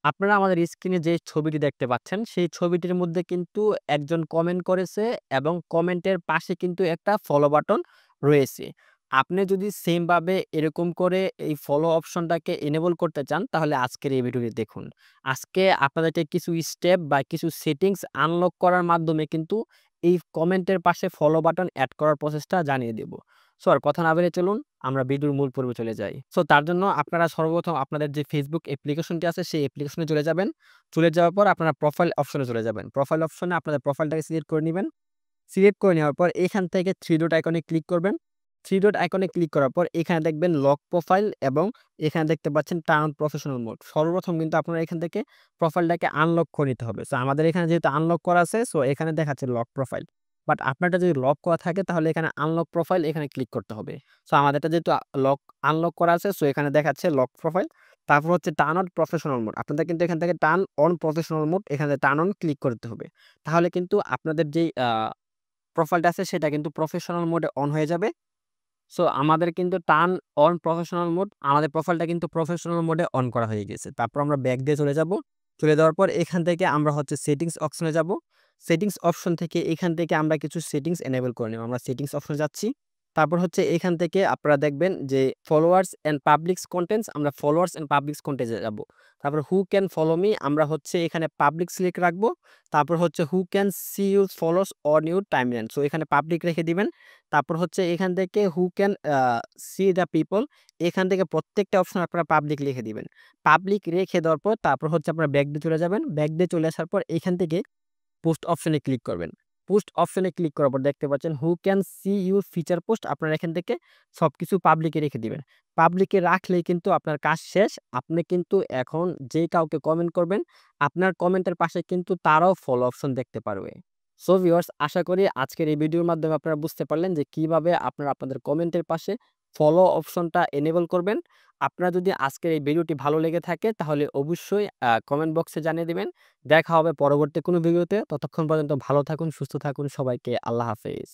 আপনারা আমাদের স্ক্রিনে যে ছবিটি দেখতে পাচ্ছেন, সেই ছবিটির মধ্যে কিন্তু একজন কমেন্ট করেছে এবং কমেন্টের পাশে কিন্তু একটা ফলো বাটন রয়েছে। আপনি যদি সেম ভাবে এরকম করে এই ফলো অপশনটাকে এনেবল করতে চান, তাহলে আজকের এই ভিডিওটি দেখুন। আজকে আপনাদেরকে কিছু স্টেপ বা কিছু সেটিংস আনলক করার মাধ্যমে কিন্তু এই কমেন্টের পাশে ফলো বাটন এড করার প্রসেসটা জানিয়ে দেব। সো আর কথা না বাড়িয়ে চলুন আমরা ভিডিওর মূল পর্বে চলে যাই। সো তার জন্য আপনারা সর্বপ্রথম আপনাদের যে Facebook অ্যাপ্লিকেশনটি আছে সেই অ্যাপ্লিকেশনে চলে যাবেন। চলে যাওয়ার পর আপনারা প্রোফাইল অপশনে চলে যাবেন। প্রোফাইল অপশনে আপনাদের প্রোফাইলটাকে সিলেক্ট করে নিবেন। সিলেক্ট করে নেওয়ার পর এখান থেকে 3 ডট আইকনে ক্লিক করবেন। 3 ডট আইকনে ক্লিক করার পর এখানে দেখবেন লক প্রোফাইল এবং এখানে দেখতে পাচ্ছেন টার্ন অন প্রফেশনাল মোড। সর্বপ্রথম কিন্তু আপনারা এখান থেকে প্রোফাইলটাকে আনলক করে নিতে হবে। সো আমাদের এখানে যেহেতু আনলক করা আছে সো এখানে দেখাচ্ছে লক প্রোফাইল। বাট আপনারটা যদি লক করা থাকে তাহলে এখানে আনলক প্রোফাইল এখানে ক্লিক করতে হবে। সো আমাদেরটা যেহেতু লক আনলক করা আছে সো এখানে দেখাচ্ছে লক প্রোফাইল। তারপর হচ্ছে টার্ন অন প্রফেশনাল মোড। আপনাদের কিন্তু এখান থেকে টার্ন অন প্রফেশনাল মোড এখানে টার্ন অন ক্লিক করতে হবে। তাহলে কিন্তু আপনাদের যেই প্রোফাইলটা আছে সেটা কিন্তু প্রফেশনাল মোডে অন হয়ে যাবে। সো আমাদের কিন্তু টার্ন অন প্রফেশনাল মোড আমাদের প্রোফাইলটা কিন্তু প্রফেশনাল মোডে অন করা হয়ে গেছে। তারপর আমরা ব্যাক দিয়ে চলে যাব। চলে যাওয়ার পর এখান থেকে আমরা হচ্ছে সেটিংস অপশনে যাব। সেটিংস অপশন থেকে এখান থেকে আমরা কিছু সেটিংস এনেবল করে নেব। আমরা সেটিংস অপশনে যাচ্ছি। তারপর হচ্ছে এখান থেকে আপনারা দেখবেন যে ফলোয়ার্স অ্যান্ড পাবলিকস কনটেন্টস আমরা ফলোয়ার্স অ্যান্ড পাবলিকস কনটেন্টে যাব। তারপর হু ক্যান ফলো মি আমরা হচ্ছে এখানে পাবলিক সিলেক্ট রাখবো। তারপর হচ্ছে who can see your follows on your timeline. So এখানে পাবলিক রেখে দিবেন। তারপর হচ্ছে এখান থেকে who can see the people এখান থেকে প্রত্যেকটা অপশন আপনারা পাবলিক লিখে দিবেন। পাবলিক রেখে দেওয়ার পর তারপর হচ্ছে আপনারা ব্যাক দিয়ে চলে যাবেন। ব্যাক দিয়ে চলে আসার পর এখান থেকে পোস্ট অপশনে ক্লিক করবেন। পোস্ট অপশনে ক্লিক করার পর দেখতে পাচ্ছেন who can see your feature post আপনারা এখান থেকে সবকিছু পাবলিকে রেখে দিবেন। পাবলিকে রাখলেই কিন্তু আপনার কাজ শেষ। আপনি কিন্তু এখন যে কাউকে কমেন্ট করবেন, আপনার কমেন্টের পাশে কিন্তু তারাও ফলো অপশন দেখতে পারবে। সো ভিউয়ার্স আশা করি আজকের এই ভিডিওর মাধ্যমে আপনারা বুঝতে পারলেন যে কিভাবে আপনারা আপনাদের কমেন্টের পাশে ফলো অপশনটা এনেবল করবেন। আপনার যদি আজকের এই ভিডিওটি ভালো লেগে থাকে তাহলে অবশ্যই কমেন্ট বক্সে জানিয়ে দিবেন। দেখা হবে পরবর্তী কোনো ভিডিওতে। ততক্ষণ পর্যন্ত ভালো থাকুন, সুস্থ থাকুন। সবাইকে আল্লাহ হাফেজ।